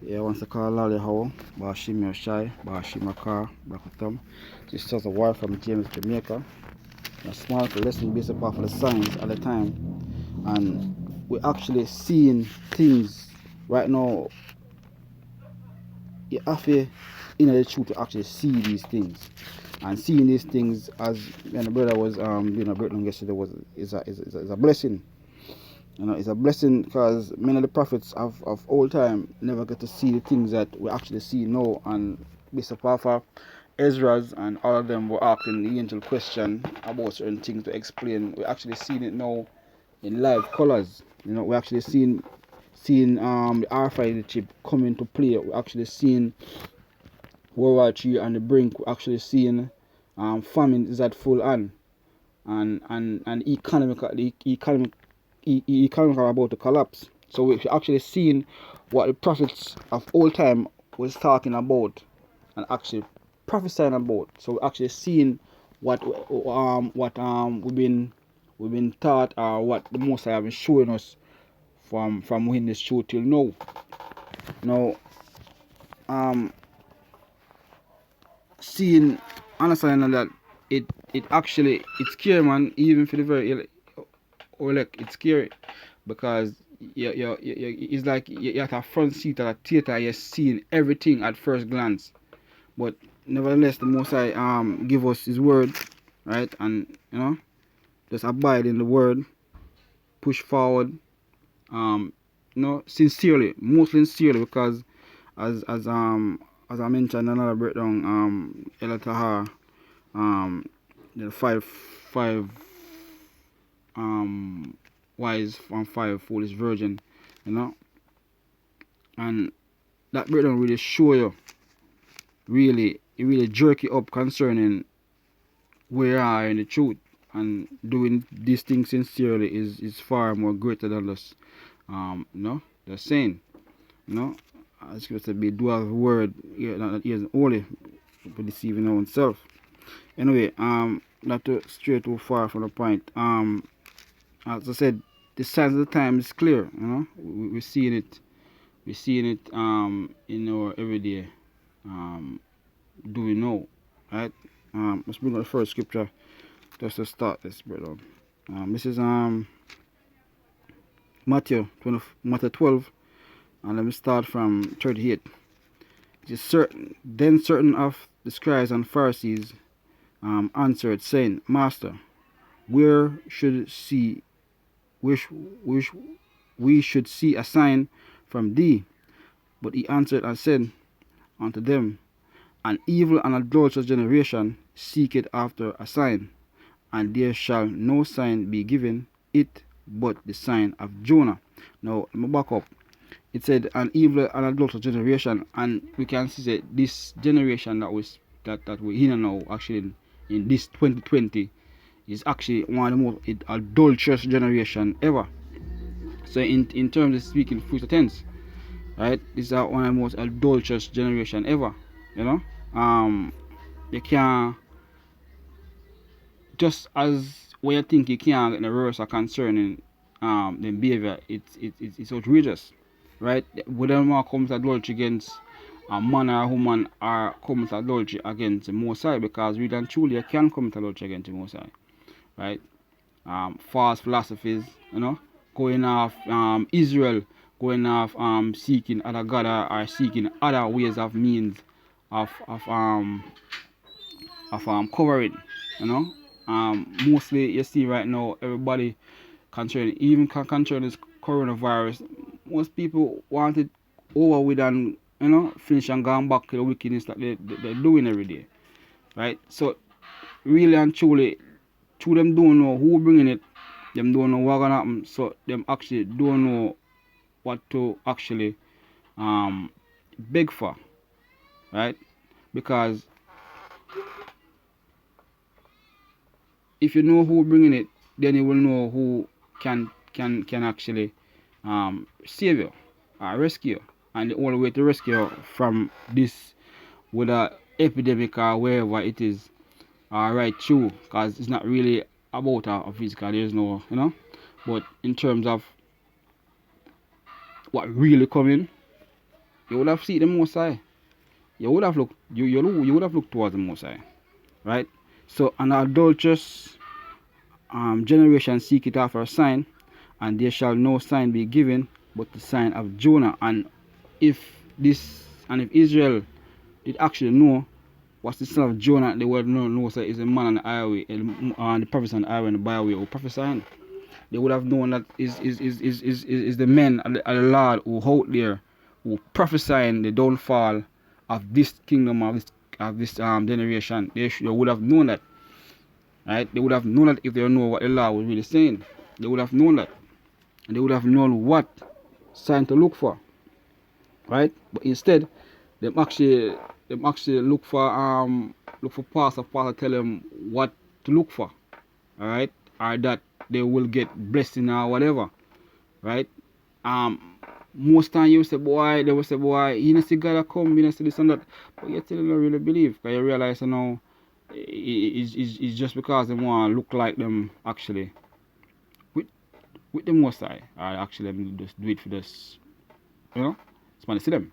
Yeah, once I call Lally How, Bashim Yoshai, Bashim Akar, Brakatham. This is a word from James, Jamaica. A small lesson based upon the science at the time. And we're actually seeing things right now. You have to, in the truth, to actually see these things. And seeing these things, as the brother was doing a breakdown yesterday, is a blessing. You know, it's a blessing because many of the prophets of old time never get to see the things that we actually see now. And Mr. Papa, Ezra's, and all of them were asking the angel question about certain things to explain. We're actually seeing it now in live colors. You know, we're actually seeing the RFID chip come into play. We're actually seeing World War III on the brink. We're actually seeing famine is at full on, and economic are about to collapse. So we're actually seeing what the prophets of old time was talking about and actually prophesying about. So we're actually seeing what we've been taught, or what the Most High have been showing us from when this show till now. Now, seeing, understanding that it actually, it's scary, man. Even for the very, or like, it's scary because it's like you're at a front seat at a theater. You're seeing everything at first glance, but nevertheless, the Most High give us His word, right? And you know, just abide in the word, push forward, sincerely, most sincerely, because as I mentioned in another breakdown, El Tahar, the five wise and five foolish virgin, you know, and that breakdown really show you, it really jerk you up concerning where you are in the truth, and doing these things sincerely is far more greater than just the saying, it's supposed to be dual of the word, that isn't only for deceiving our own self. Anyway, not to stray too far from the point. As I said, the signs of the time is clear. We're seeing it. We're seeing it in our everyday doing now, right? Let's bring up the first scripture just to start this, brother. This is Matthew 12, and let me start from 38. It is certain. Then certain of the scribes and Pharisees answered, saying, Master, where should see which we should see a sign from thee? But he answered and said unto them, An evil and adulterous generation seeketh after a sign, and there shall no sign be given it but the sign of Jonah. Now, let me back up. It said an evil and adulterous generation, and we can see that this generation that we're in now, actually in this 2020, is actually one of the most adulterous generation ever. So in terms of speaking future tense, right, this is one of the most adulterous generation ever. You can't, just as when you think you can't get the reverse concerning the behavior, it's outrageous, right? Whether one commits adultery against a man or a woman, or commit adultery against the Most High, because really and truly you can commit adultery against the Most High, right? False philosophies, going off Israel, going off seeking other God, or seeking other ways of means of covering, mostly you see right now everybody concerning, even concerning this coronavirus, most people want it over with and finish and go back to the wickedness that they're doing every day, right? So really and truly, them don't know who bringing it, them don't know what's gonna happen, so them actually don't know what to actually beg for, right? Because if you know who bringing it, then you will know who can actually save you or rescue you. And the only way to rescue you from this, whether epidemic or wherever it is, right through, because it's not really about a physical, there's no, but in terms of what really coming, you would have seen the Most High. You would have looked you would have looked towards the Most High, right? So an adulterous generation seek it after a sign, and there shall no sign be given but the sign of Jonah. And if Israel did actually know what's the son of Jonah, they would know that is a man on the highway, and the prophets on the highway and the byway who prophesying. They would have known that is the men of the Lord who out there who prophesying the downfall of this kingdom of this generation. They would have known that, right? They would have known that if they know what the Lord was really saying. They would have known that, and they would have known what sign to look for, right? But instead, they actually look for pastor tell them what to look for, all right, or that they will get blessing or whatever, right? Most time you say, boy, they will say, boy, you know see God come, you know see this and that, but you still don't really believe, because you realize, you know, it's just because they want to look like them actually with the Most High, or actually them just do it for this, you know, it's fun to see them,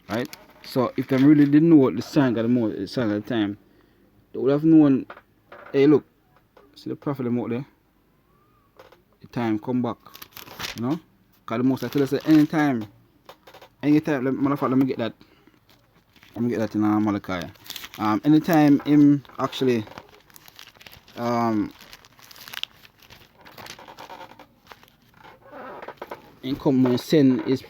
right? So if they really didn't know what the sign of the time, they would have known, hey look, see the prophet them out there, the time come back, you know? Because the Most I tell us that anytime, matter of fact, let me get that in Malachi. Anytime him actually in come and send his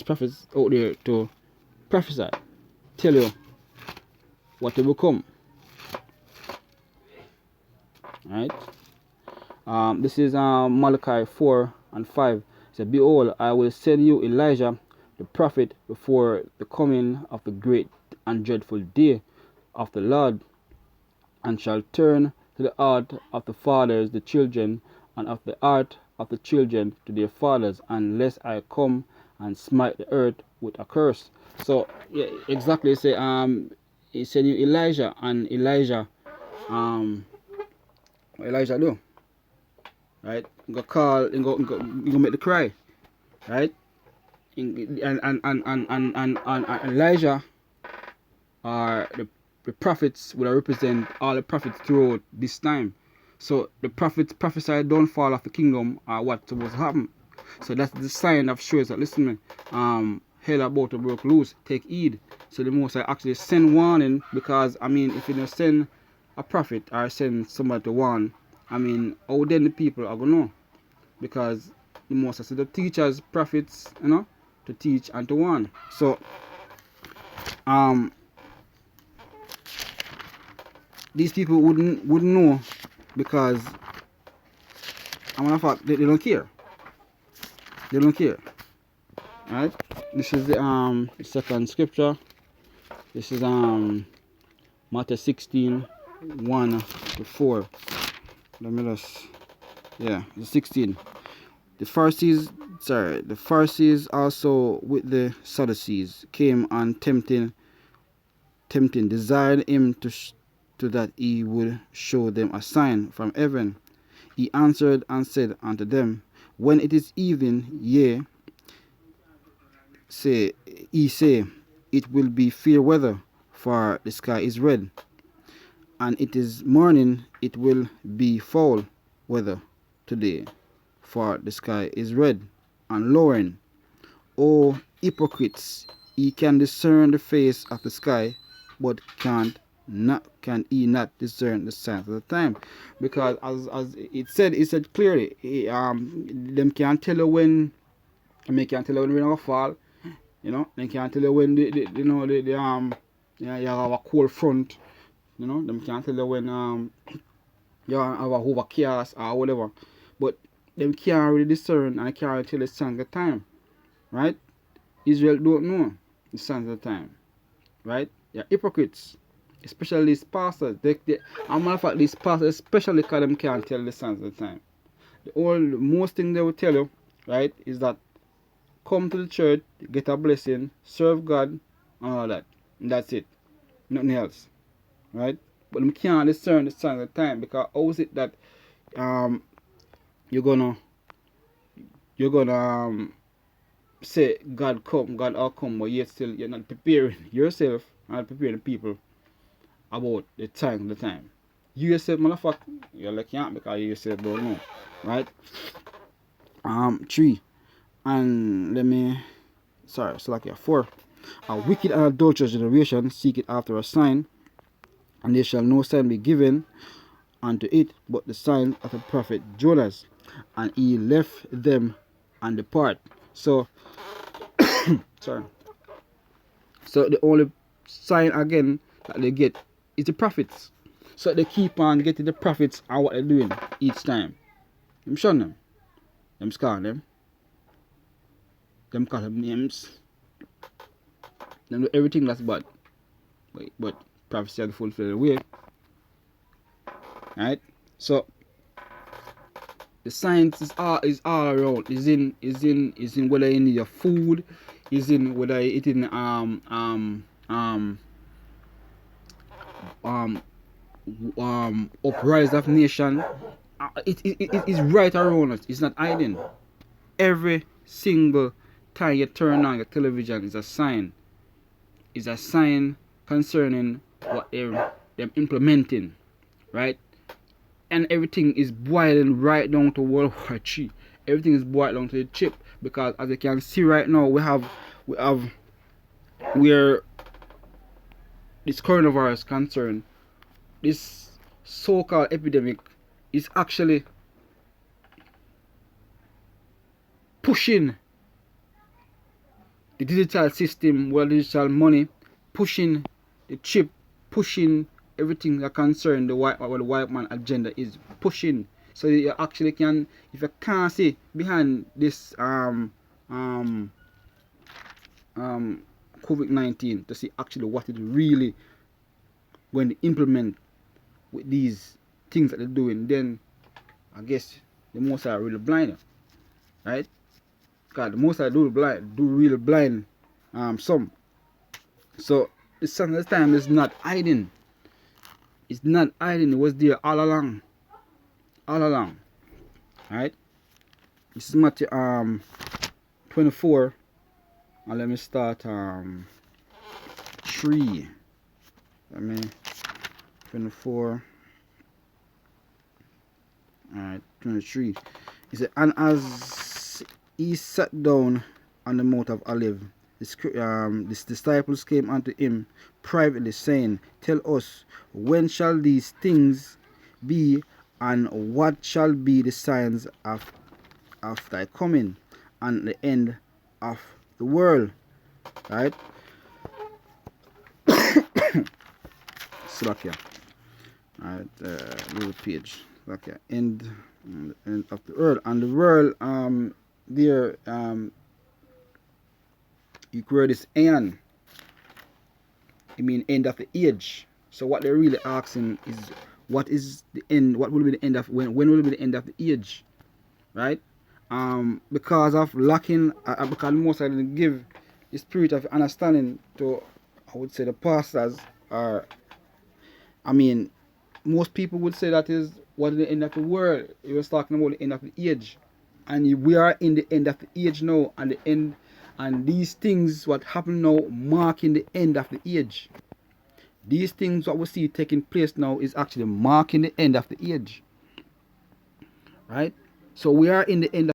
prophets out there to prophesy, tell you what they will come. Right? This is Malachi 4 and 5. It says, behold, I will send you Elijah the prophet before the coming of the great and dreadful day of the Lord, and shall turn to the heart of the fathers the children, and of the heart of the children to their fathers, unless I come and smite the earth with a curse. So yeah, exactly, say he sent you Elijah, and Elijah what Elijah do, right? He go call, he go make the cry, right? And Elijah are the prophets would represent all the prophets throughout this time. So the prophets prophesied downfall of the kingdom or what was happen. So that's the sign of shows that, listen, hell about to break loose, take heed. So the Most High actually send warning, because I mean, if you don't send a prophet or send somebody to warn, I mean, how then the people are gonna know? Because the Most High said the teachers, prophets, you know, to teach and to warn. So these people wouldn't know, because as a matter of fact they don't care. They don't care. Right? This is the second scripture. This is Matthew 16, 1 to 4. Let me just, yeah, 16. The Pharisees also with the Sadducees came and tempting, desired him to that he would show them a sign from heaven. He answered and said unto them, when it is evening, ye say, it will be fair weather, for the sky is red, and it is morning, it will be foul weather today, for the sky is red and lowering. O hypocrites, ye can discern the face of the sky, but can ye not discern the signs of the time? Because as it said clearly, them can't tell you when, can't tell you when rain will fall, you know. They can't tell you when you have a cold front, you know. Them can't tell you when you have a overcast or whatever. But them can't really discern, and can't really tell the signs of the time, right? Israel don't know the signs of the time, right? They're hypocrites, especially these pastors. As a matter of fact, these pastors, especially because them can't tell the signs of the time. Most thing they will tell you, right, is that come to the church, get a blessing, serve God, and all that. And that's it. Nothing else, right? But them can't discern the signs of the time, because how is it that you're gonna say God come, God all come, but yet still you're not preparing yourself and preparing the people about the time. You yourself, motherfucker, you're like, yeah, because you yourself don't know, right? 3. And let me, sorry, so like, yeah, 4. A wicked and adulterous generation seek it after a sign, and there shall no sign be given unto it but the sign of the prophet Jonas. And he left them and depart. So, sorry. So the only sign again that they get is the prophets. So they keep on getting the prophets and what they're doing each time. I'm showing them. Them scar them. Them call them names. Them do everything that's bad. But prophecy has fulfilled the way. Right? So the science is all around. Is in whether you need your food, is in whether you eating uprise of nation. It is right around us. It's not hiding. Every single time you turn on your television is a sign. Is a sign concerning what they're implementing, right? And everything is boiling right down to World War III. Everything is boiled down to the chip, because as you can see right now, we have where this coronavirus concern, this so-called epidemic is actually pushing the digital system, digital money, pushing the chip, pushing everything that concern the white man agenda is pushing. So you actually can, if you can't see behind this COVID-19 to see actually what it really going to implement with these things that they're doing, then I guess the most are really blind, right? God, the most are do really blind some. So the sign of the time is not hiding. It's not hiding. It was there all along. All along. Right? This is Matthew 24. And let me start 3. Let me 24. Alright, 23. He said, and as he sat down on the Mount of Olives, his disciples came unto him privately, saying, tell us, when shall these things be, and what shall be the signs of thy coming, and the end of the world? Right? Slack here. Alright, little page. Okay, end of the world. And the world, there, you create this end. I mean, end of the age. So what they're really asking is, what is the end? What will be the end of when will be the end of the age, right? Because of lacking, because most I didn't give the spirit of understanding to, I would say, the pastors, or I mean, most people would say that is what is the end of the world. He was talking about the end of the age, and we are in the end of the age now, and the end, and these things what happen now marking the end of the age. These things what we see taking place now is actually marking the end of the age, right? So we are in the end of